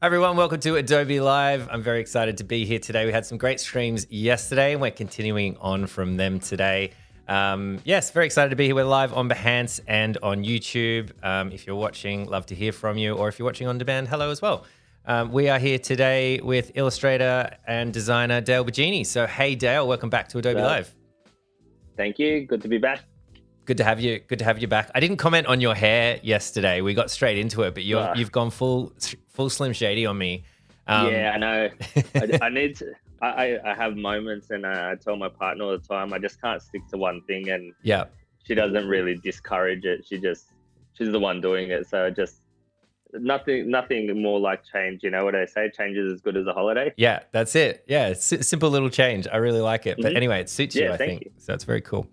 Hi everyone, welcome to Adobe Live. I'm very excited to be here today. We had some great streams yesterday and we're continuing on from them today. Yes, very excited to be here. We're live on Behance and on YouTube. If you're watching, love to hear from you. Or if you're watching on demand, hello as well. We are here today with illustrator and designer Dale Bigeni. So hey Dale, welcome back to Adobe Live. Thank you, good to be back. Good to have you back. I didn't comment on your hair yesterday. We got straight into it, but you've gone full Slim Shady on me. Yeah, I know. I need to. I have moments, and I tell my partner all the time, I just can't stick to one thing, and yeah, she doesn't really discourage it. She's the one doing it. So just nothing more like change. You know what I say? Change is as good as a holiday. Yeah, that's it. Yeah, it's a simple little change. I really like it. But anyway, it suits you, I think. So it's very cool.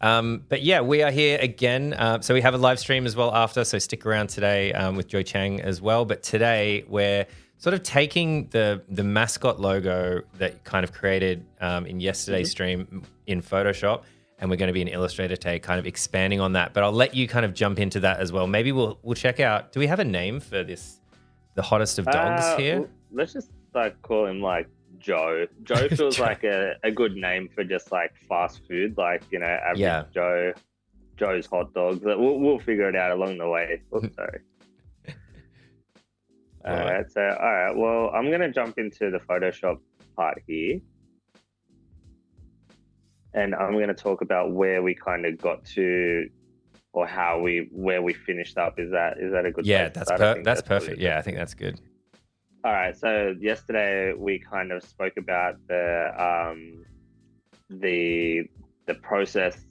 But yeah, we are here again. So we have a live stream as well after. So stick around today with Joy Chang as well. But today we're sort of taking the Mascot logo that kind of created in yesterday's stream in Photoshop, and we're going to be in Illustrator today, kind of expanding on that. But I'll let you kind of jump into that as well. Maybe we'll check out. Do we have a name for this? The hottest of dogs here. Let's just call him like Joe. Joe feels like a good name for just like fast food, like, you know, average Joe's hot dogs. We'll figure it out along the way. Oops, sorry. All right. Well, I'm gonna jump into the Photoshop part here, and I'm gonna talk about where we kind of got to, or where we finished up. Is that a good? Yeah, that's perfect. Yeah, I think that's good. All right. So yesterday we kind of spoke about the process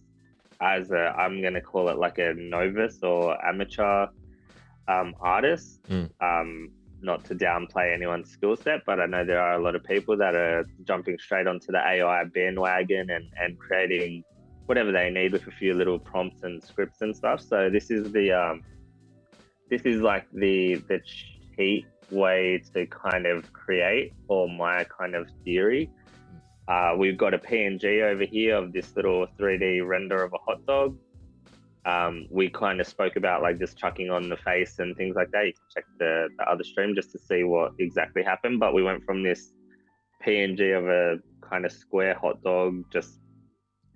as I'm going to call it like a novice or amateur artist. Not to downplay anyone's skill set, but I know there are a lot of people that are jumping straight onto the AI bandwagon and creating whatever they need with a few little prompts and scripts and stuff. So this is like the cheat way to kind of create, or my kind of theory. We've got a PNG over here of this little 3D render of a hot dog. We kind of spoke about like just chucking on the face and things like that. You can check the other stream just to see what exactly happened. But we went from this PNG of a kind of square hot dog, just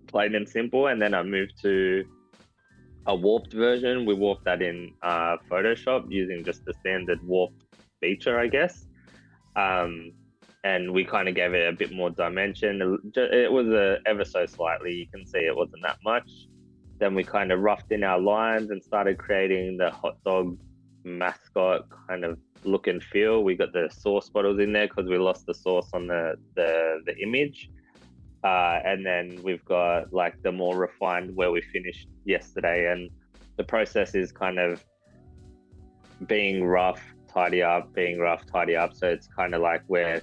plain and simple, and then I moved to a warped version. We warped that in Photoshop using just the standard warp feature, I guess. And we kind of gave it a bit more dimension. It was ever so slightly. You can see it wasn't that much. Then we kind of roughed in our lines and started creating the hot dog mascot kind of look and feel. We got the sauce bottles in there because we lost the sauce on the image. And then we've got like the more refined where we finished yesterday. And the process is kind of being rough, tidy up. So it's kind of like where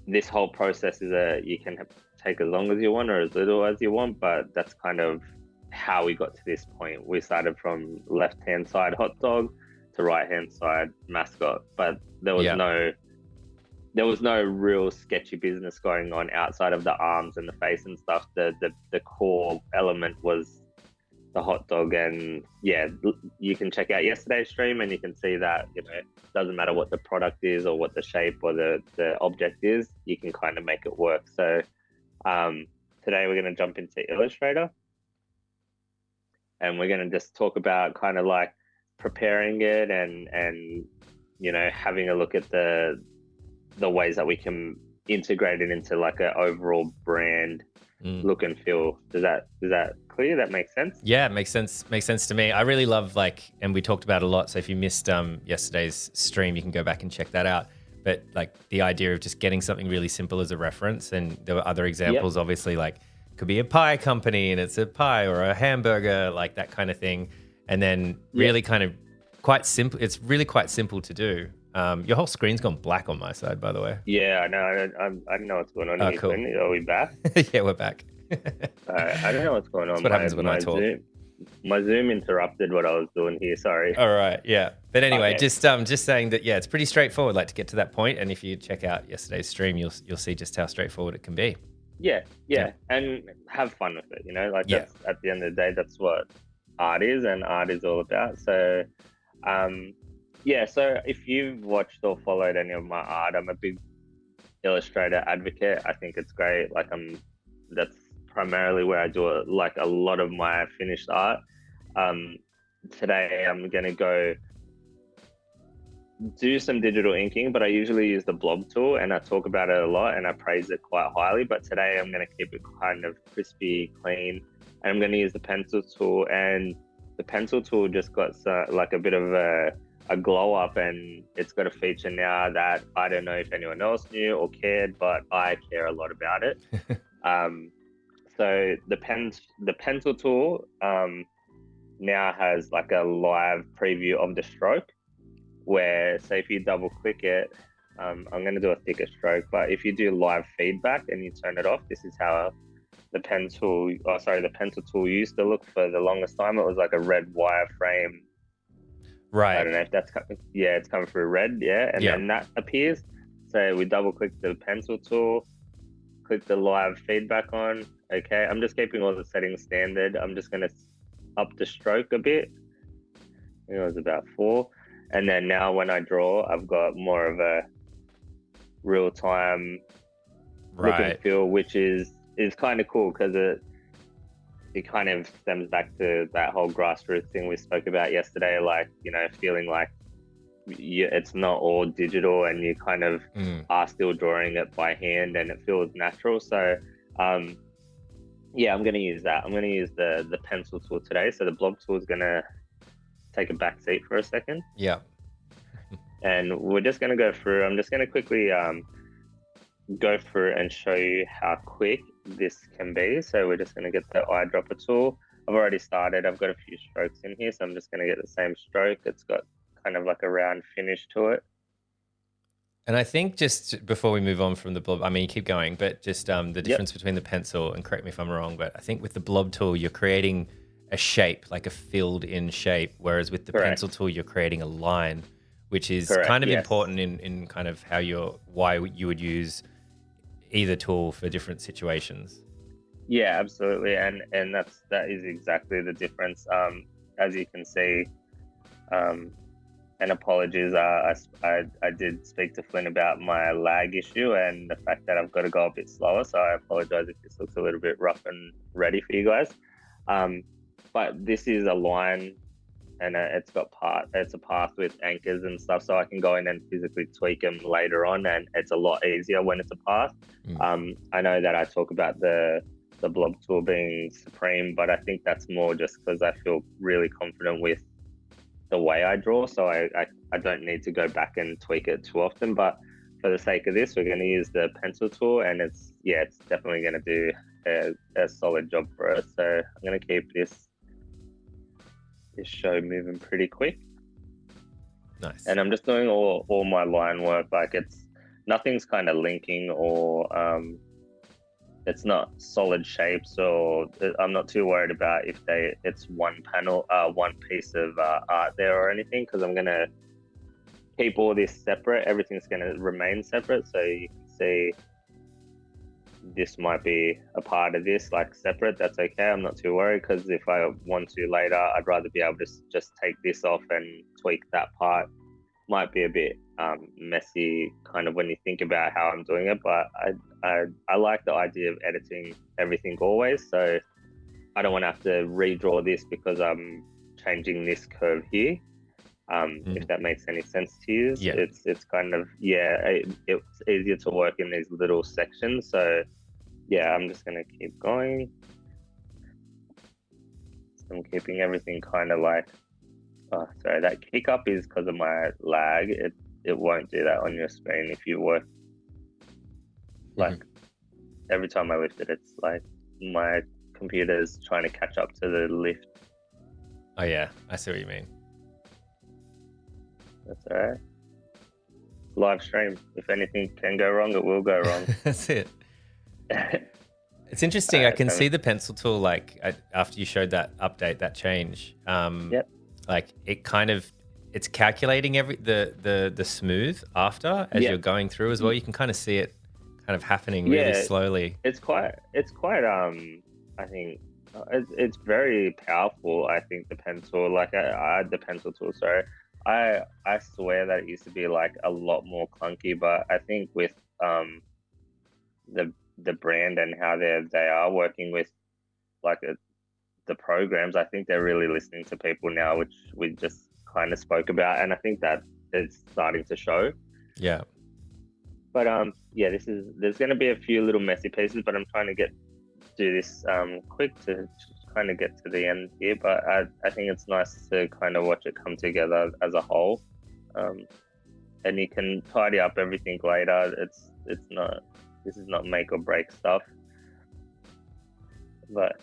this whole process is you can take as long as you want or as little as you want, but that's kind of how we got to this point. We started from left-hand side hot dog to right-hand side mascot, but there was no real sketchy business going on outside of the arms and the face and stuff. The core element was the hot dog, and yeah, you can check out yesterday's stream and you can see that, you know, it doesn't matter what the product is or what the shape or the object is, you can kind of make it work. So today we're going to jump into Illustrator, and we're going to just talk about kind of like preparing it and you know, having a look at the ways that we can integrate it into like an overall brand look and feel. Is that clear? That makes sense? Yeah, it makes sense to me. I really love, like, and we talked about it a lot, so if you missed yesterday's stream, you can go back and check that out. But like the idea of just getting something really simple as a reference, and there were other examples, obviously, like could be a pie company and it's a pie, or a hamburger, like that kind of thing. And then really kind of quite simple. It's really quite simple to do. Your whole screen's gone black on my side, by the way. Yeah, I know. I don't know what's going on here. Cool. Are we back? Yeah, we're back. I don't know what's going on. That's what happens when I talk. My Zoom interrupted what I was doing here. Sorry. All right. Yeah. But anyway, just saying that, yeah, it's pretty straightforward, like to get to that point. And if you check out yesterday's stream, you'll see just how straightforward it can be. Yeah. And have fun with it. You know, like that's, at the end of the day, that's what art is, and art is all about. So, Yeah, so if you've watched or followed any of my art, I'm a big Illustrator advocate. I think it's great. Like that's primarily where I do it, like a lot of my finished art. Um, Today I'm gonna go do some digital inking, but I usually use the blob tool, and I talk about it a lot and I praise it quite highly. But today I'm gonna keep it kind of crispy, clean, and I'm gonna use the pencil tool. And the pencil tool just got like a bit of a glow up, and it's got a feature now that I don't know if anyone else knew or cared, but I care a lot about it. So the pencil tool now has like a live preview of the stroke, where, say, if you double click it, I'm going to do a thicker stroke, but if you do live feedback and you turn it off, this is how the pencil tool used to look for the longest time. It was like a red wireframe. Right. I don't know if that's it's coming through red, and then that appears. So we double click the pencil tool, click the live feedback on. Okay, I'm just keeping all the settings standard. I'm just going to up the stroke a bit. I think it was about 4. And then now when I draw, I've got more of a real-time look and feel, which is kind of cool, because it kind of stems back to that whole grassroots thing we spoke about yesterday, like, feeling like it's not all digital and you kind of are still drawing it by hand and it feels natural. So I'm going to use that. I'm going to use the pencil tool today. So the blob tool is going to take a back seat for a second. Yeah. And we're just going to go through. I'm just going to quickly go through and show you how quick this can be. So we're just going to get the eyedropper tool. I've already started. I've got a few strokes in here, so I'm just going to get the same stroke. It's got kind of like a round finish to it. And I think, just before we move on from the blob, I mean, keep going, but just the difference between the pencil, and correct me if I'm wrong, but I think with the blob tool, you're creating a shape, like a filled in shape, whereas with the pencil tool, you're creating a line, which is kind of important in kind of why you would use either tool for different situations. Yeah, absolutely. And that is exactly the difference. As you can see, and apologies, I did speak to Flynn about my lag issue and the fact that I've got to go a bit slower. So I apologize if this looks a little bit rough and ready for you guys. But this is a line, and it's a path with anchors and stuff, so I can go in and physically tweak them later on, and it's a lot easier when it's a path. I know that I talk about the blob tool being supreme, but I think that's more just because I feel really confident with the way I draw, so I don't need to go back and tweak it too often. But for the sake of this, we're going to use the pencil tool, and it's definitely going to do a solid job for us. So I'm going to keep this show moving pretty quick. Nice. And I'm just doing all my line work, like nothing's kind of linking, or it's not solid shapes, or I'm not too worried about if it's one panel, one piece of art there or anything, because I'm gonna keep all this separate. Everything's gonna remain separate, so you can see this might be a part of this, like separate. That's okay. I'm not too worried, because if I want to later, I'd rather be able to just take this off and tweak that part. Might be a bit messy kind of when you think about how I'm doing it, but I like the idea of editing everything always, so I don't want to have to redraw this because I'm changing this curve here. If that makes any sense to you. It's kind of it's easier to work in these little sections. So I'm just gonna keep going. So I'm keeping everything kind of like, sorry, that kick up is because of my lag. It won't do that on your screen if you work like every time I lift it, it's like my computer's trying to catch up to the lift. Oh yeah, I see what you mean. That's all right. Live stream. If anything can go wrong, it will go wrong. That's it. It's interesting. I can see the pencil tool, like after you showed that update, that change. Like it's calculating the smooth after as you're going through as well. You can kind of see it kind of happening really slowly. It's quite I think it's very powerful. I think the pencil, like the pencil tool, sorry. I swear that it used to be like a lot more clunky, but I think with the brand and how they are working with like the programs, I think they're really listening to people now, which we just kind of spoke about, and I think that it's starting to show. Yeah. But yeah, there's going to be a few little messy pieces, but I'm trying to do this quick to kind of get to the end here. But I think it's nice to kind of watch it come together as a whole, and you can tidy up everything later. This is not make or break stuff, but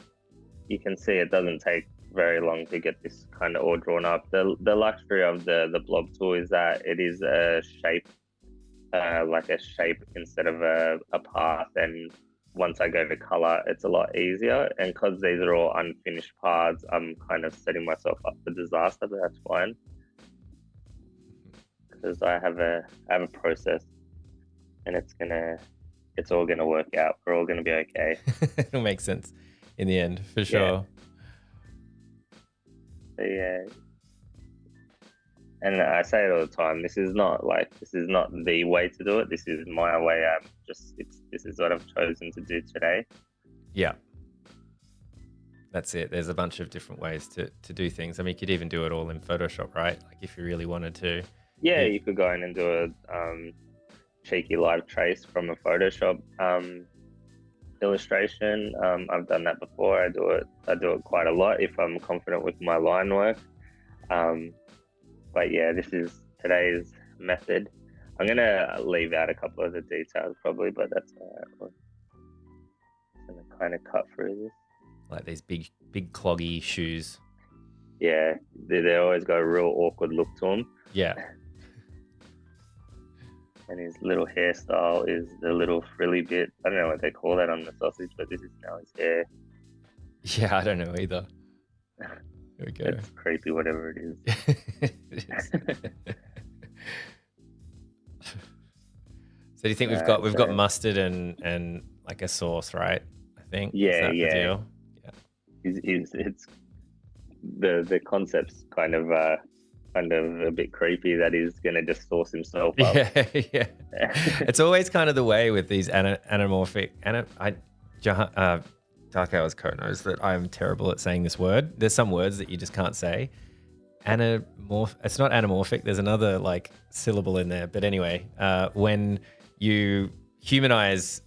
you can see it doesn't take very long to get this kind of all drawn up. The luxury of the blob tool is that it is a shape, like a shape instead of a path, and once I go to color, it's a lot easier. And because these are all unfinished parts, I'm kind of setting myself up for disaster, but that's fine because I have a process, and it's all gonna work out. We're all gonna be okay. It'll make sense in the end, for sure. Yeah. And I say it all the time. This is not the way to do it. This is my way. This is what I've chosen to do today. Yeah, that's it. There's a bunch of different ways to do things. I mean, you could even do it all in Photoshop, right? Like if you really wanted to. Yeah, you could go in and do a cheeky live trace from a Photoshop illustration. I've done that before. I do it quite a lot if I'm confident with my line work. But yeah, this is today's method. I'm gonna leave out a couple of the details probably, but that's all right. I'm gonna kind of cut through this. Like these big cloggy shoes. Yeah, they always got a real awkward look to them. Yeah. And his little hairstyle is the little frilly bit. I don't know what they call that on the sausage, but this is now his hair. Yeah, I don't know either. Here we go. It's creepy, whatever it is. It is. So do you think we've got mustard and like a sauce, right? I think. Yeah, the deal? Yeah. It's the concept's kind of a bit creepy that he's gonna just sauce himself up. Yeah. It's always kind of the way with these anamorphic. Dark Hours Code knows that I'm terrible at saying this word. There's some words that you just can't say. It's not anamorphic. There's another like syllable in there. But anyway, when you humanize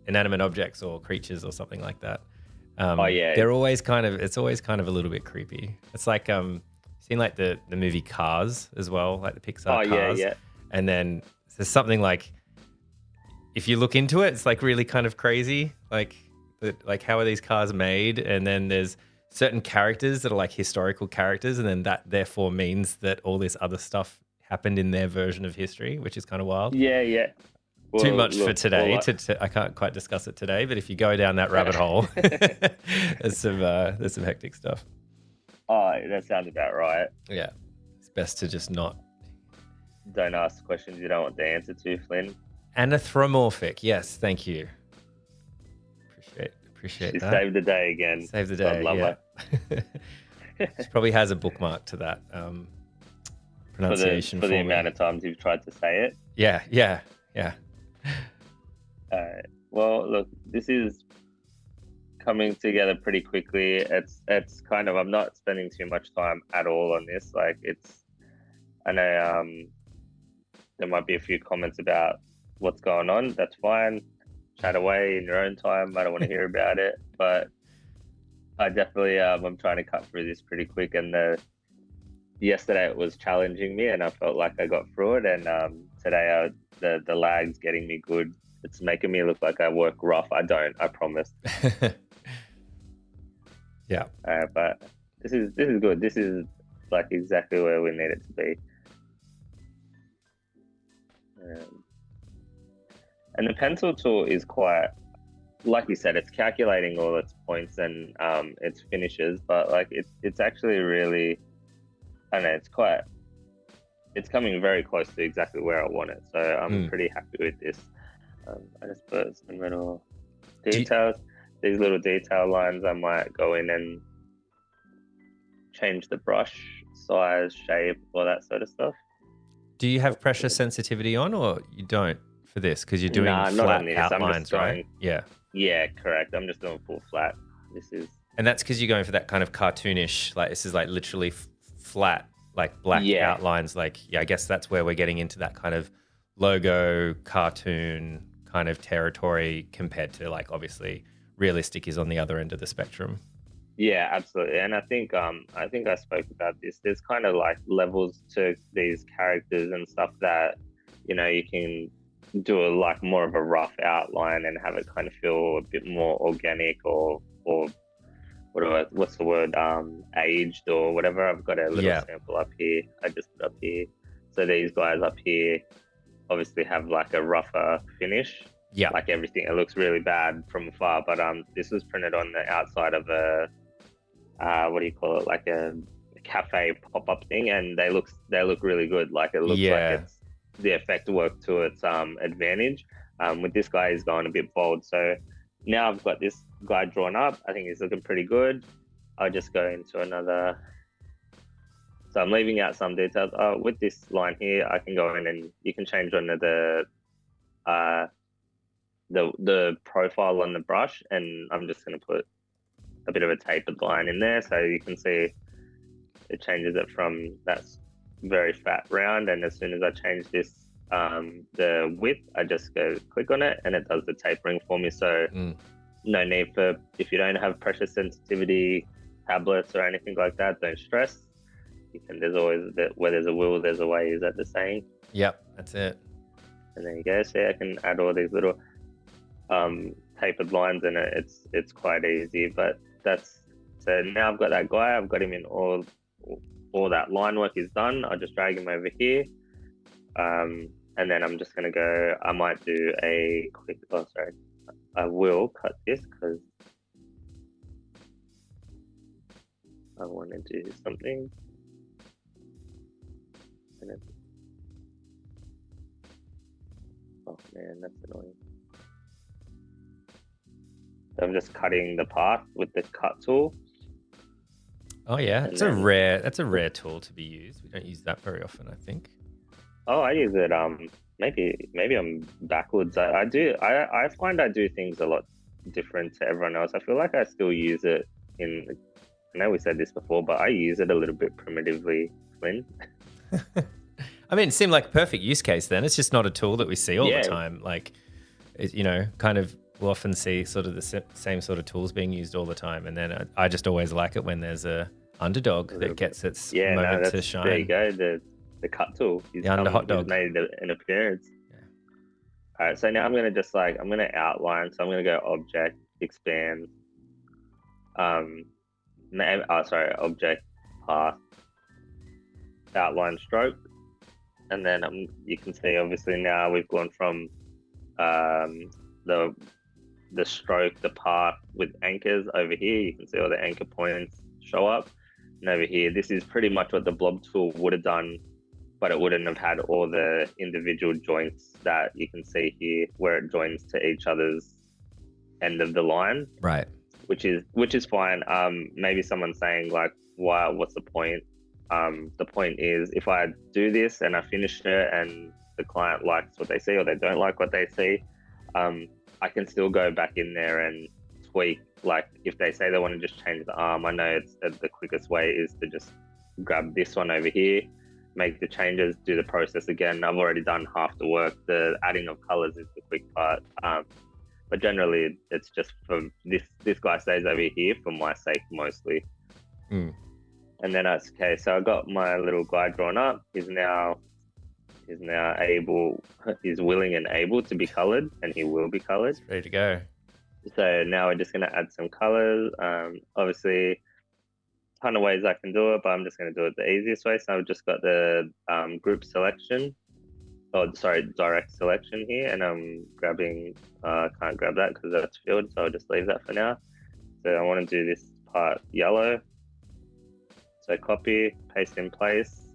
inanimate objects or creatures or something like that, they're always it's always kind of a little bit creepy. It's like seen like the movie Cars as well, like the Pixar Cars. Yeah. And then there's something like, if you look into it, it's like really kind of crazy. Like how are these cars made? And then there's certain characters that are like historical characters, and then that therefore means that all this other stuff happened in their version of history, which is kind of wild. Yeah. Well, too much for today. I can't quite discuss it today, but if you go down that rabbit hole, there's some hectic stuff. Oh, that sounds about right. Yeah, it's best to just not. Don't ask questions you don't want the answer to, Flynn. Anthropomorphic. Yes, thank you. Appreciate that. Saved the day again. Save the day. Yeah. She probably has a bookmark to that pronunciation for the amount of times you've tried to say it. Yeah. Well, look, this is coming together pretty quickly. It's kind of, I'm not spending too much time at all on this. Like I know there might be a few comments about what's going on. That's fine. Chat away in your own time. I don't want to hear about it, but I definitely I'm trying to cut through this pretty quick. And yesterday it was challenging me, and I felt like I got through it. And today the lag's getting me good. It's making me look like I work rough. I don't. I promise. Yeah. But this is good. This is like exactly where we need it to be. And the pencil tool is quite, like you said, it's calculating all its points and its finishes, but like it's actually really, I don't know, it's coming very close to exactly where I want it. So I'm pretty happy with this. I just put some little details. These little detail lines, I might go in and change the brush size, shape, all that sort of stuff. Do you have pressure sensitivity on, or you don't for this? Because you're doing not flat on this. outlines, right? Yeah. Yeah, correct. I'm just doing full flat. And that's because you're going for that kind of cartoonish, like this is like literally flat, like black outlines. Like, yeah, I guess that's where we're getting into that kind of logo cartoon kind of territory compared to like obviously realistic is on the other end of the spectrum. Yeah, absolutely. And I think I spoke about this. There's kind of like levels to these characters and stuff that, you know, you can do like more of a rough outline and have it kind of feel a bit more organic or what's the word, aged or whatever. I've got a little sample up here. I just put up here. So these guys up here obviously have like a rougher finish. Yeah. Like everything, it looks really bad from afar, but this was printed on the outside of a what do you call it, like a cafe pop-up thing, and they look really good. Like it looks like it's the effect work to its advantage. With this guy, he's going a bit bold, so now I've got this guy drawn up. I think he's looking pretty good. I'll just go into another. So I'm leaving out some details. Oh, with this line here, I can go in and you can change on the profile on the brush, and I'm just going to put a bit of a tapered line in there, so you can see it changes it from that's very fat round, and as soon as I change this the width, I just go click on it and it does the tapering for me. So no need for, if you don't have pressure sensitivity tablets or anything like that, don't stress. You can, there's always a bit where there's a will, there's a way. Is that the saying? Yep, that's it. And there you go. So I can add all these little tapered lines in it. It's quite easy, but that's, so now I've got that guy, I've got him in all that line work is done. I'll just drag him over here. And then I'm just going to go, I might do a quick, I will cut this because I want to do something. And oh man, that's annoying. So I'm just cutting the path with the cut tool. Oh yeah, it's that's a rare tool to be used. We don't use that very often, I think. Oh, I use it. Maybe I'm backwards. I find I do things a lot different to everyone else. I feel like I still use it in. I know we said this before, but I use it a little bit primitively, Flynn. I mean, it seemed like a perfect use case. Then it's just not a tool that we see all the time. Like, kind of we'll often see sort of the same sort of tools being used all the time, and then I just always like it when there's a underdog that gets its moment to shine. There you go. The cut tool. He's hot dog made an appearance. Yeah. All right, so now I'm going to just I'm going to outline. So I'm going to go object, expand. Object, path, outline, stroke, and then you can see obviously now we've gone from the stroke, the path with anchors over here. You can see all the anchor points show up, and over here, this is pretty much what the blob tool would have done, but it wouldn't have had all the individual joints that you can see here where it joins to each other's end of the line. Right. Which is fine. Maybe someone's saying like, why, what's the point? The point is if I do this and I finish it and the client likes what they see or they don't like what they see, I can still go back in there and tweak. Like if they say they want to just change the arm, I know the quickest way is to just grab this one over here, make the changes, do the process again. I've already done half the work. The adding of colors is the quick part. But generally it's just for this guy stays over here for my sake mostly. And then that's okay. So I got my little guy drawn up. He's now willing and able to be colored, and he will be colored. Ready to go. So now we're just going to add some colors. Obviously, a ton of ways I can do it, but I'm just going to do it the easiest way. So I've just got the group selection. Direct selection here, and I'm grabbing, can't grab that because that's filled, so I'll just leave that for now. So I want to do this part yellow. So copy, paste in place.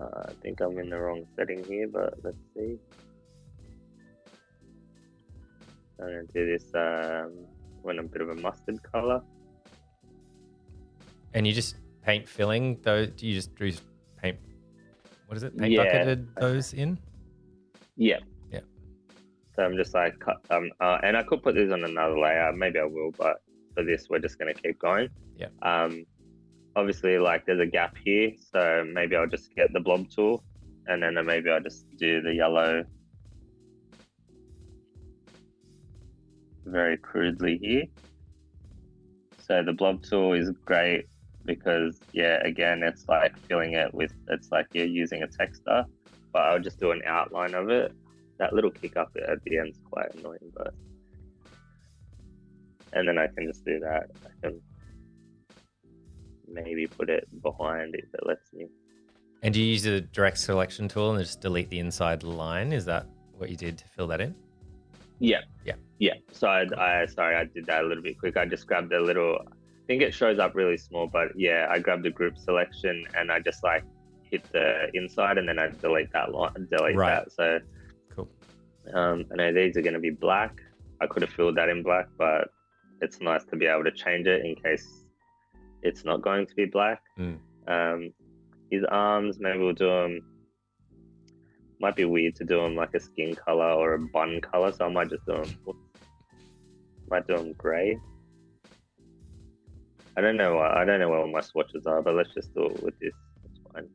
I think I'm in the wrong setting here, but let's see. I'm going to do this, want a bit of a mustard color. And you just paint filling, though? Do you just do paint? What is it? Paint bucketed those in? Yeah. Yeah. So I'm just like, and I could put these on another layer. Maybe I will, but for this, we're just going to keep going. Yeah. Obviously, like there's a gap here, so maybe I'll just get the blob tool, and then maybe I'll just do the yellow very crudely here. So the blob tool is great because, again, it's like filling it with, it's like you're using a texture, but I'll just do an outline of it. That little kick up at the end is quite annoying, but, and then I can just do that. I can maybe put it behind if it lets me. And do you use a direct selection tool and just delete the inside line? Is that what you did to fill that in? Yeah. Yeah. Yeah. So I did that a little bit quick. I just grabbed a little, I think it shows up really small, but yeah, I grabbed the group selection and I just like hit the inside and then I delete that line, that. So cool. I know these are going to be black. I could have filled that in black, but it's nice to be able to change it in case it's not going to be black. His arms, maybe we'll do them. Might be weird to do them like a skin color or a bun color, so I might just do them. Might do them gray. I don't know what my swatches are, but let's just do it with this. It's fine.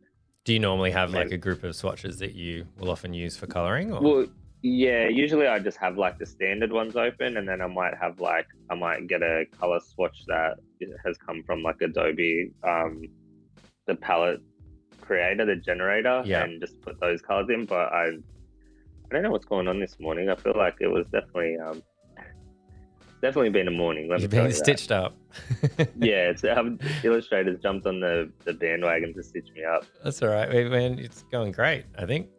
Do you normally have like a group of swatches that you will often use for coloring? Or? Well, yeah, usually I just have like the standard ones open, and then I might get a color swatch that has come from like Adobe, the palette creator, the generator, and just put those colors in. But I don't know what's going on this morning. I feel like it was definitely been a morning. You've been stitched up. Yeah, it's Illustrator's jumped on the bandwagon to stitch me up. That's all right, man. It's going great, I think.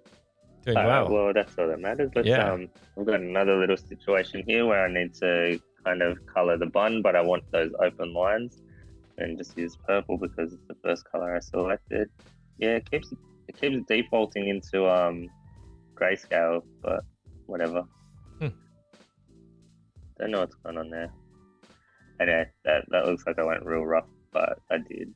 Doing well. Well, that's all that matters. We've got another little situation here where I need to kind of color the bun, but I want those open lines, and just use purple because it's the first color I selected. Yeah, it keeps defaulting into grayscale, but whatever. Don't know what's going on there. I know that looks like I went real rough, but I did.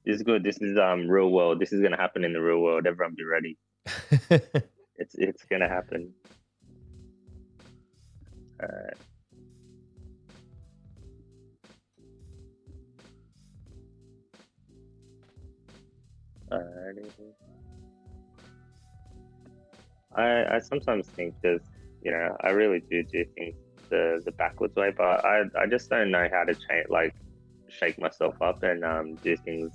This is good. This is real world. This is gonna happen in the real world. Everyone be ready. It's gonna happen. All right. Alrighty. I sometimes think I really do things the backwards way, but I just don't know how to shake myself up and do things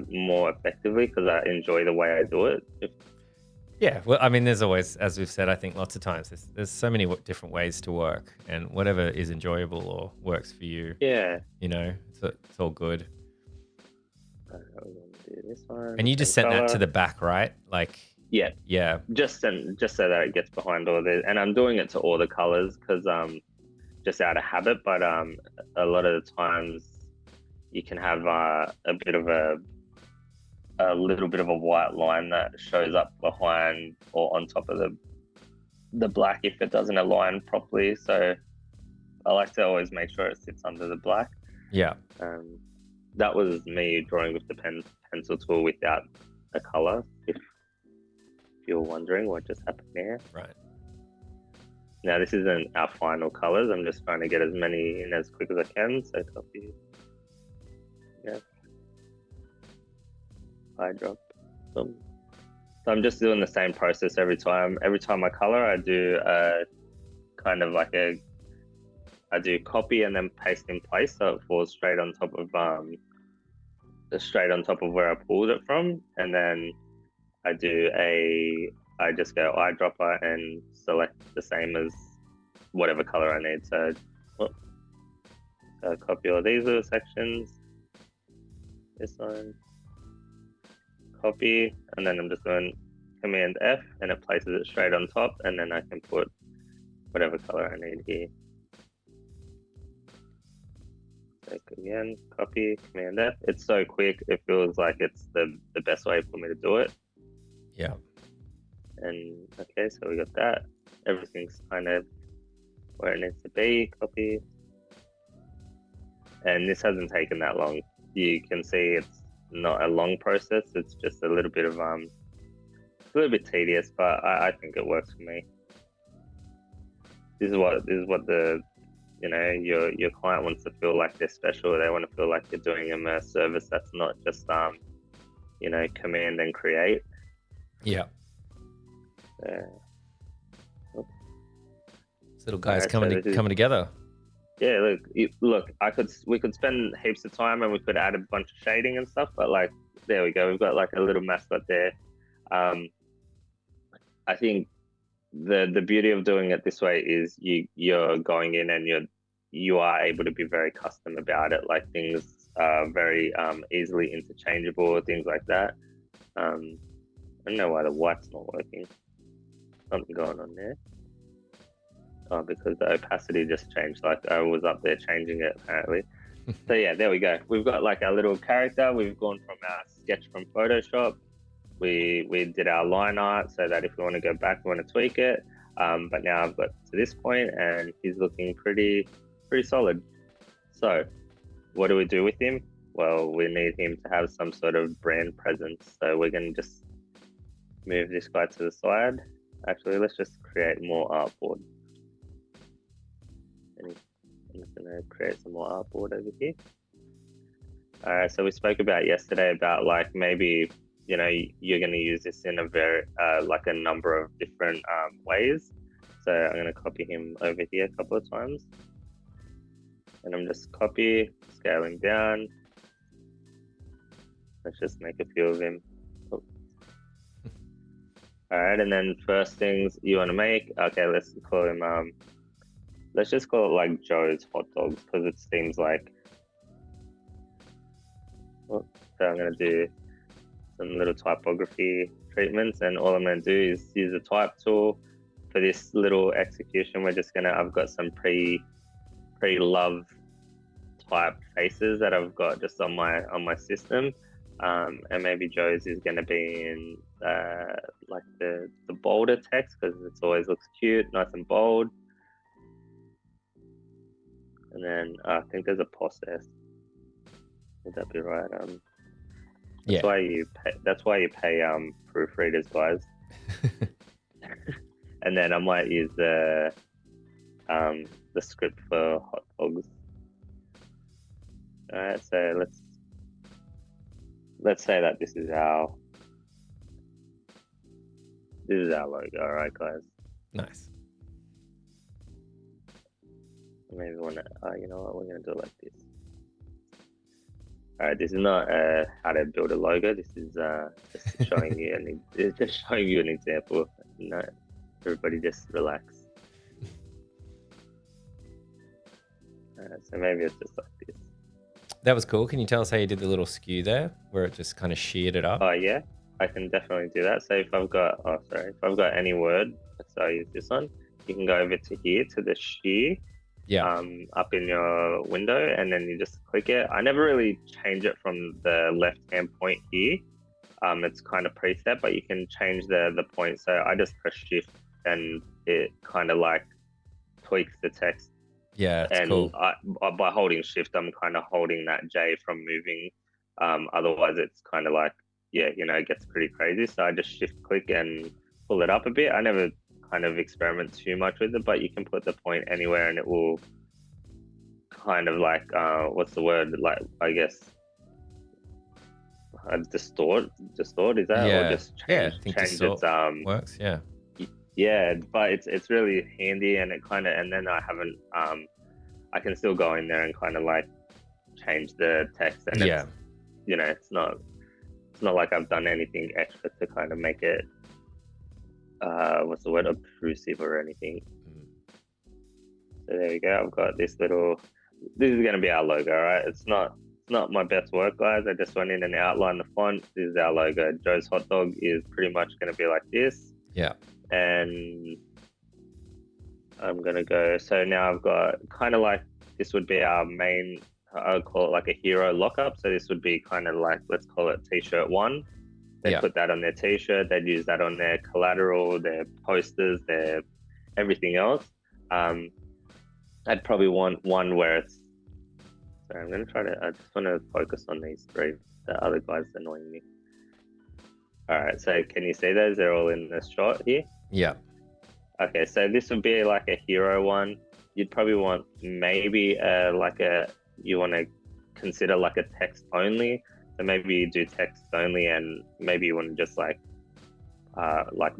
more effectively because I enjoy the way I do it. Yeah, well, I mean, there's always, as we've said, I think lots of times, there's so many different ways to work, and whatever is enjoyable or works for you. Yeah. It's all good. We're gonna do this one. And you just sent that to the back, right? Like. Yeah. Just so that it gets behind all this, and I'm doing it to all the colors because just out of habit. But a lot of the times you can have a little bit of a white line that shows up behind or on top of the black if it doesn't align properly. So I like to always make sure it sits under the black. Yeah. That was me drawing with the pencil tool without a color. If you're wondering what just happened there. Right. Now this isn't our final colors. I'm just trying to get as many in as quick as I can. So copy. Yeah. I drop them. So I'm just doing the same process every time. Every time I color, I do I do copy and then paste in place so it falls straight on top of where I pulled it from, and then I just go eyedropper and select the same as whatever color I need. So copy all these little sections. This one. Copy, and then I'm just doing Command F and it places it straight on top, and then I can put whatever color I need here. So again, copy, Command F. It's so quick, it feels like it's the best way for me to do it. Yeah. And okay, so we got that. Everything's kind of where it needs to be. Copy. and this hasn't taken that long. You can see it's not a long process. It's just a little bit of a little bit tedious, but I think it works for me. This is what the your client wants to feel like they're special. They want to feel like you're doing them a service that's not just command and create. Yeah. This little guy's coming together. Yeah, look. We could spend heaps of time and we could add a bunch of shading and stuff, but like, there we go. We've got like a little mascot there. I think the beauty of doing it this way is you're going in and you are able to be very custom about it. Like, things are very easily interchangeable, things like that. I don't know why the white's not working. Something going on there. Oh, because the opacity just changed. Like, I was up there changing it apparently. So yeah, there we go. We've got like our little character. We've gone from our sketch from Photoshop. We did our line art so that if we want to go back, we want to tweak it. But now I've got to this point and he's looking pretty solid. So what do we do with him? Well, we need him to have some sort of brand presence. So we're going to just move this guy to the side. Actually, let's just create more artboard. And I'm just going to create some more artboard over here. All right, so we spoke about yesterday about like maybe, you're going to use this in a very like a number of different ways. So I'm going to copy him over here a couple of times. And I'm just scaling down. Let's just make a few of him. Oh. All right, and then first things you want to make, okay, let's call him, let's just call it like Joe's Hot Dogs, because it seems like, so I'm going to do some little typography treatments, and all I'm going to do is use the type tool for this little execution. I've got some pre-love type faces that I've got just on my system, and maybe Joe's is going to be in like the bolder text, because it always looks cute, nice and bold. And then I think there's a process. Would that be right? Yeah. That's why you pay proofreaders, guys. And then I might use the script for hot dogs. All right, so let's say that this is our logo. All right, guys. Nice. Maybe we're gonna do it like this. All right, this is not how to build a logo. This is just showing you an example. No, everybody just relax. All right, so maybe it's just like this. That was cool. Can you tell us how you did the little skew there, where it just kind of sheared it up? Oh yeah, I can definitely do that. So if I've got any word, so I use this one. You can go over to here to the shear. Yeah. Up in your window, and then you just click it. I never really change it from the left-hand point here. It's kind of preset, but you can change the point. So I just press shift and it kind of like tweaks the text. Yeah, it's and cool. By holding shift, I'm kind of holding that J from moving. Otherwise, it's kind of like, it gets pretty crazy. So I just shift click and pull it up a bit. I never kind of experiment too much with it, but you can put the point anywhere and it will kind of like what's the word, like, I guess distort is that? Yeah. Or just change distort its works. Yeah, but it's really handy, and then I haven't I can still go in there and kind of like change the text, and it's not like I've done anything extra to kind of make it obtrusive or anything. So there you go. I've got this is going to be our logo, right? It's not my best work, guys. I just went in and outlined the font. This is our logo. Joe's Hot Dog is pretty much going to be like this. Yeah. And I'm going to go, so now I've got kind of like, this would be our main, I would call it like a hero lockup. So this would be kind of like, let's call it t-shirt 1. They'd put that on their t-shirt. They'd use that on their collateral, their posters, their everything else. I'd probably want one where it's, Sorry, I'm going to try to, I just want to focus on these three. The other guy's annoying me. All right, so can you see those? They're all in the shot here? Yeah. Okay, so this would be like a hero one. You'd probably want maybe you want to consider like a text only. So maybe you do text only, and maybe you want to just like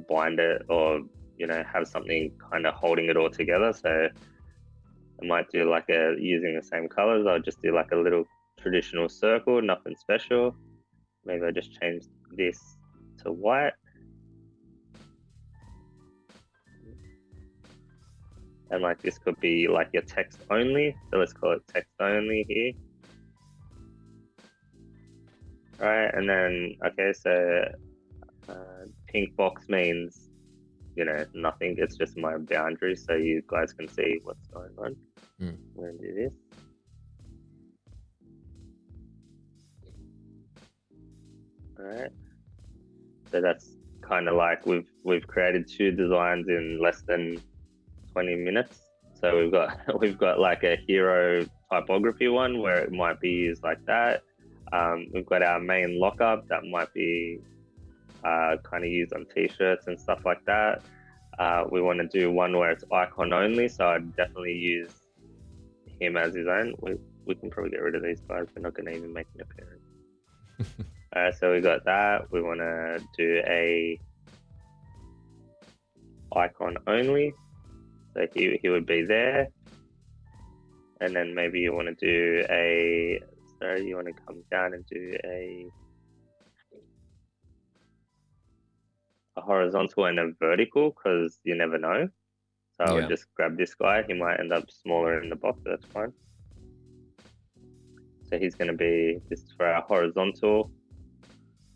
bind it, or have something kind of holding it all together. So I might do like using the same colors. I'll just do like a little traditional circle, nothing special. Maybe I just change this to white. And like this could be like your text only. So let's call it text only here. All right, and then, okay, so pink box means, nothing. It's just my boundary, so you guys can see what's going on. I'm going to do this. All right. So that's kind of like we've created 2 designs in less than 20 minutes. So we've got like a hero typography one where it might be used like that. We've got our main lockup that might be kind of used on t-shirts and stuff like that. We want to do one where it's icon only, so I'd definitely use him as his own. We can probably get rid of these guys. They're not going to even make an appearance. So we got that. We want to do a icon only. So he would be there. And then maybe you want to do you want to come down and do a horizontal and a vertical, because you never know. So I would just grab this guy. He might end up smaller in the box. That's fine. So he's going to be, this is for our horizontal.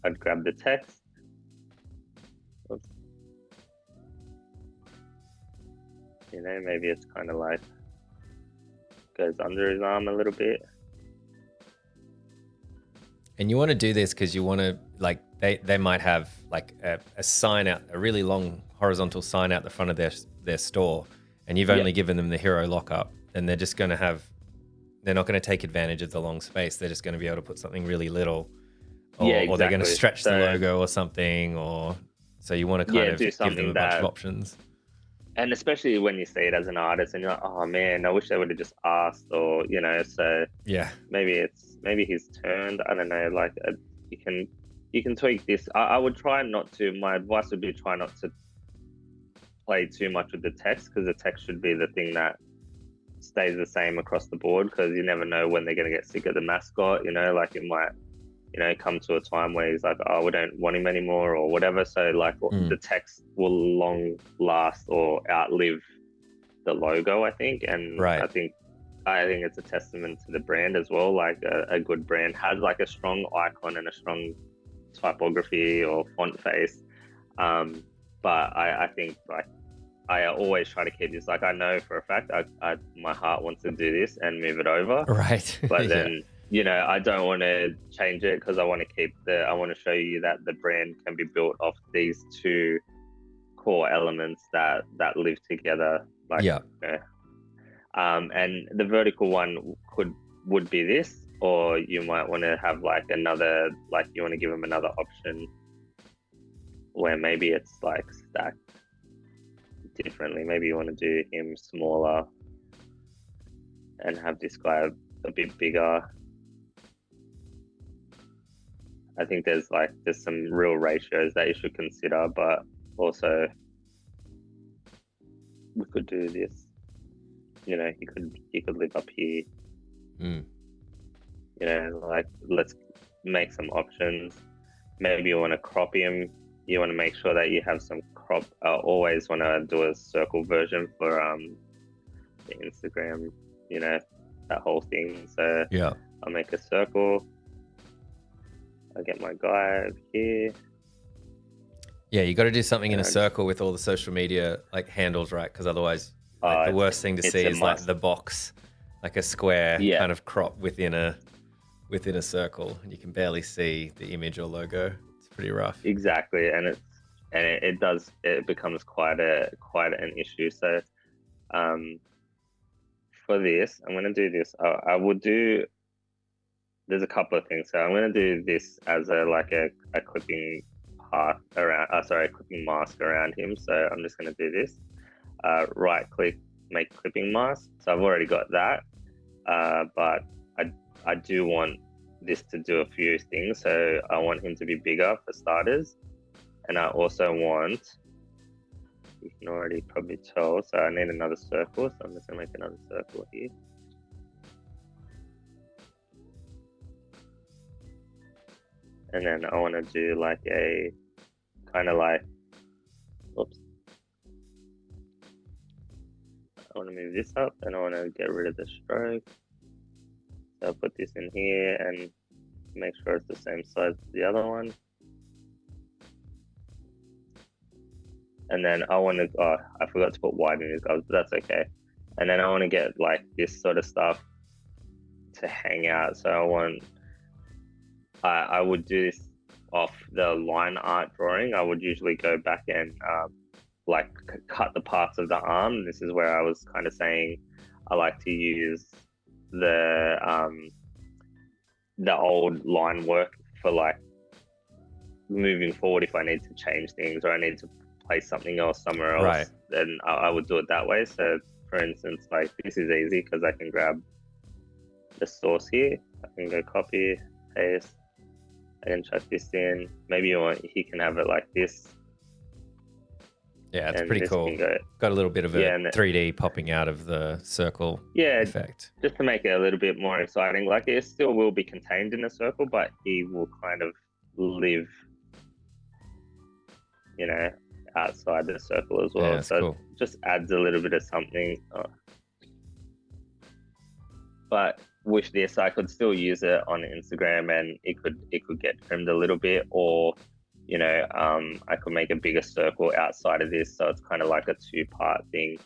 I'd grab the text. Oops. Maybe it's kind of like goes under his arm a little bit. And you want to do this because you want to, like, they might have like a sign out, a really long horizontal sign out the front of their store, and you've only given them the hero lockup, and they're just going to have, they're not going to take advantage of the long space. They're just going to be able to put something really little, or, or they're going to stretch the logo or something, or so you want to kind of give them a bunch of options. And especially when you see it as an artist and you're like, oh man, I wish they would have just asked, or, so maybe he's turned, I don't know, like you can tweak this. I would try not to, my advice would be try not to play too much with the text, because the text should be the thing that stays the same across the board, because you never know when they're going to get sick of the mascot, like it might, come to a time where he's like, oh, we don't want him anymore or whatever. So like the text will long last or outlive the logo, I think. And I think it's a testament to the brand as well. Like a good brand has like a strong icon and a strong typography or font face. But I think like I always try to keep this, like I know for a fact my heart wants to do this and move it over. Right. But then I don't want to change it, because I want to keep I want to show you that the brand can be built off these 2 core elements that live together. Like, and the vertical one would be this, or you might want to have like another, like you want to give them another option where maybe it's like stacked differently. Maybe you want to do him smaller and have this guy a bit bigger. I think there's some real ratios that you should consider, but also we could do this. He could live up here. Like let's make some options. Maybe you want to crop him. You want to make sure that you have some crop. I always want to do a circle version for the Instagram, that whole thing. So I'll make a circle. I'll get my guy over here. Yeah, you got to do something in a circle with all the social media like handles, right? Because otherwise, the worst thing to see is like the box, like a square kind of crop within a circle, and you can barely see the image or logo. It's pretty rough. Exactly, and it becomes quite an issue. So, for this, I'm going to do this. I will do there's a couple of things. So I'm going to do this as a clipping path around, a clipping mask around him. So I'm just going to do this, right click, make clipping mask. So I've already got that, but I do want this to do a few things. So I want him to be bigger for starters, and I also want, you can already probably tell, so I need another circle. So I'm just going to make another circle here. And then I want to do like a kind of like, oops. I want to move this up, and I want to get rid of the stroke. So I'll put this in here and make sure it's the same size as the other one. And then I want to, oh, I forgot to put white in his gloves, but that's okay. And then I want to get like this sort of stuff to hang out. So I would do this off the line art drawing. I would usually go back and like cut the parts of the arm. This is where I was kind of saying I like to use the old line work for like moving forward. If I need to change things or I need to place something else somewhere else, right, then I would do it that way. So for instance, like this is easy because I can grab the source here. I can go copy, paste, I can chuck this in. Maybe he can have it like this. Yeah, it's pretty cool. Got a little bit of a 3D popping out of the circle effect. Just to make it a little bit more exciting. Like it still will be contained in a circle, but he will kind of live, outside the circle as well. So cool. It just adds a little bit of something. But with this, I could still use it on Instagram, and it could get trimmed a little bit, or I could make a bigger circle outside of this, so it's kind of like a two-part thing.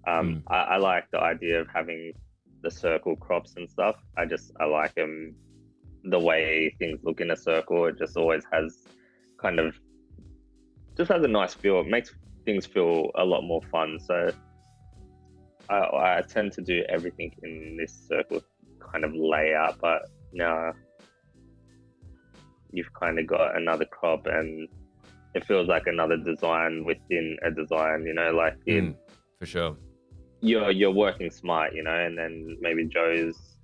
I like the idea of having the circle crops and stuff. I like the way things look in a circle. It just always has just has a nice feel. It makes things feel a lot more fun. So I tend to do everything in this circle kind of layout, but now you've kind of got another crop and it feels like another design within a design, for sure. You're working smart, and then maybe Joe's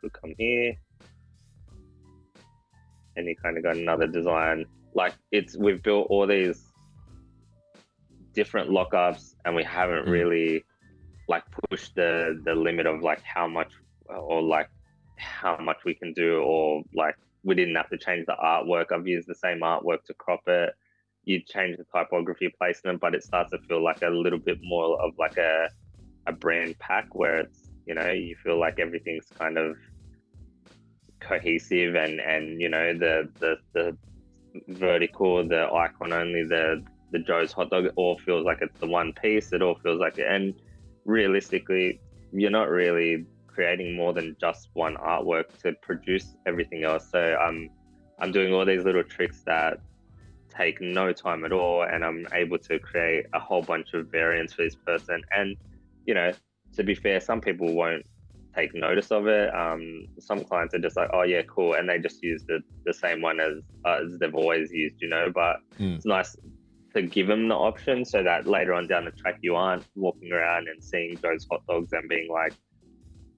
could come here and you kind of got another design. Like we've built all these different lockups and we haven't really like pushed the limit of like how much we can do, or like we didn't have to change the artwork. I've used the same artwork to crop it. You change the typography placement, but it starts to feel like a little bit more of like a brand pack where it's, you feel like everything's kind of cohesive and the vertical, the icon only, the Joe's hot dog, it all feels like it's the one piece. It all feels like it. And realistically, you're not really creating more than just one artwork to produce everything else. So I'm doing all these little tricks that take no time at all, and I'm able to create a whole bunch of variants for this person. And to be fair, some people won't take notice of it. Some clients are just like, oh yeah, cool, and they just use the same one as they've always used, but it's nice to give them the option so that later on down the track you aren't walking around and seeing Joe's hot dogs and being like,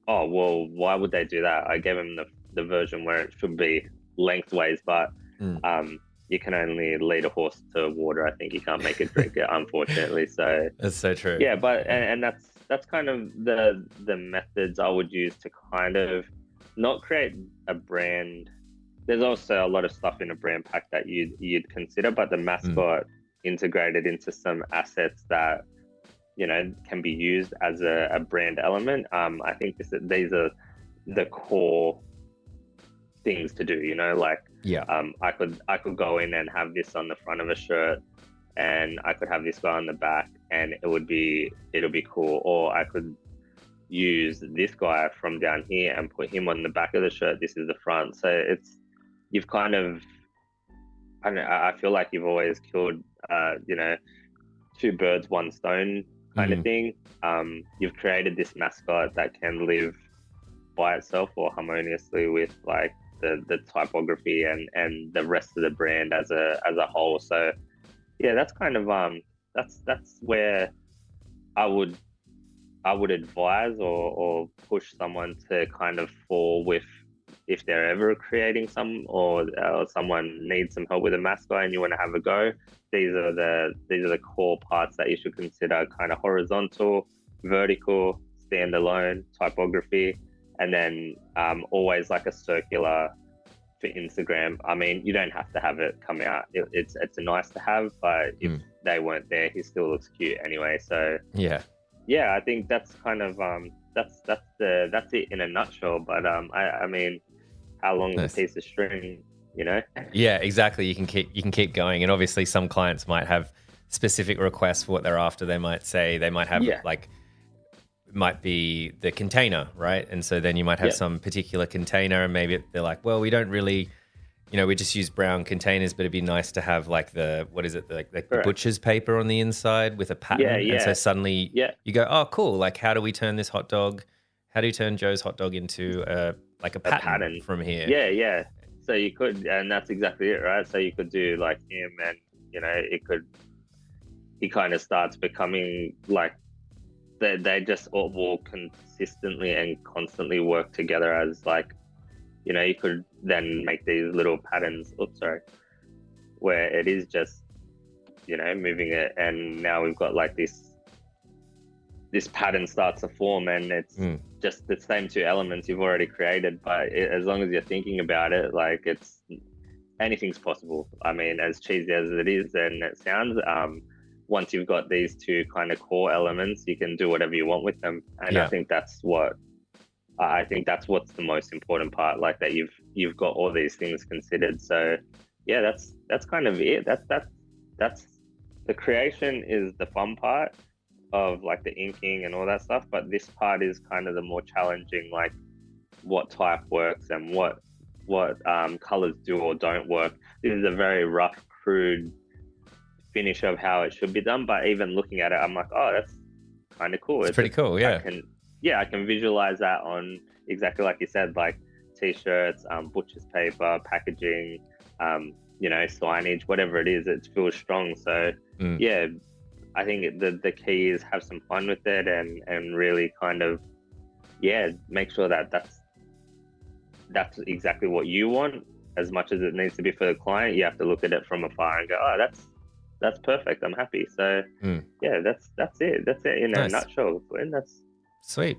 oh well, why would they do that? I gave them the version where it should be lengthways, but you can only lead a horse to water. I think you can't make it drink it, unfortunately. So that's so true. Yeah, but and that's kind of the methods I would use to kind of not create a brand. There's also a lot of stuff in a brand pack that you'd consider, but the Mascot integrated into some assets that can be used as a brand element. I think these are the core things to do. I could go in and have this on the front of a shirt, and I could have this guy on the back, and it'll be cool. Or I could use this guy from down here and put him on the back of the shirt. This is the front. So you've kind of, I feel like you've always killed two birds, one stone kind of thing. You've created this mascot that can live by itself or harmoniously with like the typography and the rest of the brand as a whole. So yeah, that's kind of that's where I would advise or push someone to kind of fall with if they're ever creating some or someone needs some help with a mascot and you want to have a go. These are the core parts that you should consider: kind of horizontal, vertical, standalone, typography, and then always like a circular for Instagram. I mean, you don't have to have it come out. It's a nice to have, but if they weren't there, he still looks cute anyway. So yeah, I think that's kind of that's it in a nutshell. But I mean, how long is a piece of string, you know? Yeah, exactly. You can keep going, and obviously some clients might have specific requests for what they're after. They might say they might have like might be the container, right? And so then you might have some particular container, and maybe they're like, well, we don't really, you know, we just use brown containers, but it'd be nice to have like the, what is it, like the butcher's paper on the inside with a pattern. And so suddenly you go, oh, cool. Like, how do we turn this hot dog? How do you turn Joe's hot dog into a pattern from here? Yeah. So you could, and that's exactly it, right? So you could do like him, and you know, he kind of starts becoming like, they just all will consistently and constantly work together as like, you know, you could then make these little patterns, where it is just, you know, moving it, and now we've got like this pattern starts to form, and it's just the same two elements you've already created, but as long as you're thinking about it, like anything's possible. I mean, as cheesy as it is and it sounds, once you've got these two kind of core elements, you can do whatever you want with them. And I think that's what's the most important part, like that you've got all these things considered. So yeah, that's kind of it. That's the creation is the fun part of like the inking and all that stuff, but this part is kind of the more challenging, like what type works and what colors do or don't work. This is a very rough, crude finish of how it should be done, but even looking at it, I'm like, oh, that's kind of cool. It's pretty cool. Yeah, I can visualize that on exactly like you said, like t-shirts, butcher's paper, packaging, you know, signage, whatever it is, it feels strong. So yeah, I think the key is have some fun with it and really kind of make sure that that's exactly what you want. As much as it needs to be for the client, you have to look at it from afar and go, oh, that's perfect. I'm happy. So yeah, that's it. That's it in a nutshell. And that's sweet.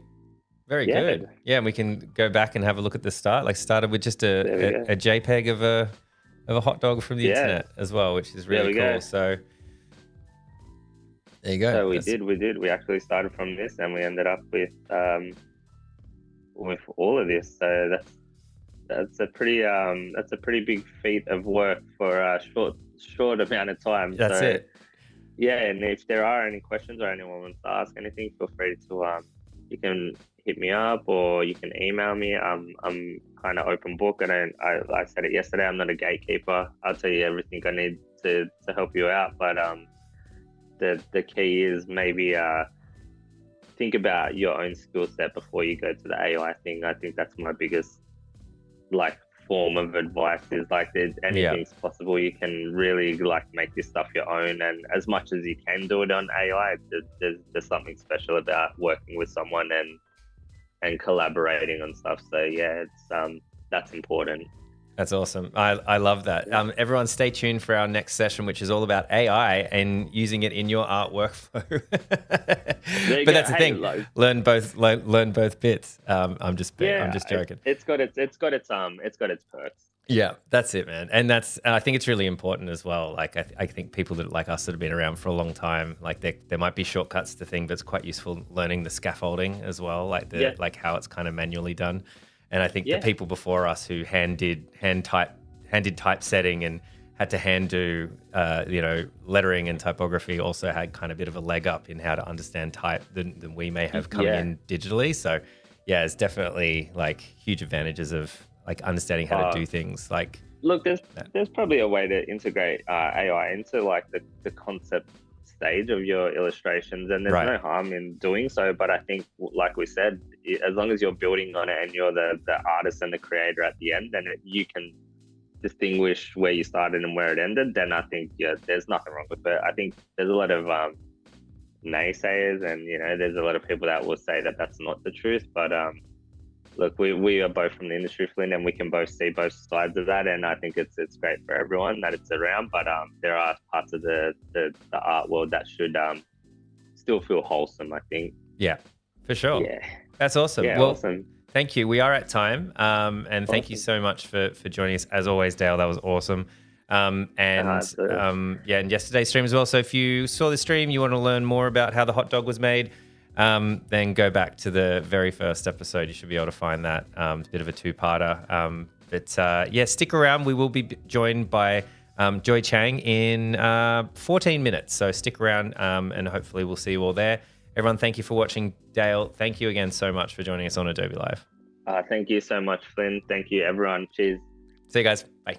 Very good. Yeah, and we can go back and have a look at the start. Like started with just a JPEG of a hot dog from the internet as well, which is really cool. So there you go. So we did. We actually started from this, and we ended up with all of this. So that's a pretty big feat of work for a short amount of time. That's it. Yeah, and if there are any questions or anyone wants to ask anything, feel free to you can hit me up or you can email me. I'm kind of open book, and I said it yesterday, I'm not a gatekeeper. I'll tell you everything I need to help you out. But the key is maybe think about your own skill set before you go to the AI thing. I think that's my biggest like form of advice, is like anything's possible. You can really like make this stuff your own, and as much as you can do it on AI, there's just something special about working with someone and collaborating on stuff. So yeah, it's that's important. That's awesome. I love that. Everyone stay tuned for our next session, which is all about AI and using it in your art workflow. But that's the thing. Learn both bits. I'm just joking. It's got its perks. Yeah, that's it, man. And I think it's really important as well. Like I think people that like us that have been around for a long time, like there might be shortcuts to things, but it's quite useful learning the scaffolding as well, like like how it's kind of manually done. And I think the people before us who hand did typesetting and had to hand do, lettering and typography also had kind of a bit of a leg up in how to understand type than we may have coming in digitally. So yeah, it's definitely like huge advantages of like understanding how to do things. Like, look, there's probably a way to integrate AI into like the concept stage of your illustrations, and there's no harm in doing so. But I think, like we said, as long as you're building on it and you're the artist and the creator at the end, then you can distinguish where you started and where it ended, then I think, there's nothing wrong with it. I think there's a lot of naysayers, and there's a lot of people that will say that that's not the truth, but look, we are both from the industry, Flynn, and we can both see both sides of that, and I think it's great for everyone that it's around, but there are parts of the art world that should still feel wholesome, I think. Yeah, for sure. Yeah, that's awesome. Yeah, awesome. Thank you. We are at time, and thank you so much for joining us as always, Dale. That was awesome. And yesterday's stream as well. So if you saw the stream, you want to learn more about how the hot dog was made, then go back to the very first episode. You should be able to find that. It's a bit of a two-parter. But stick around. We will be joined by Joy Chang in 14 minutes. So stick around, and hopefully we'll see you all there. Everyone, thank you for watching. Dale, thank you again so much for joining us on Adobe Live. Thank you so much, Flynn. Thank you, everyone. Cheers. See you guys. Bye.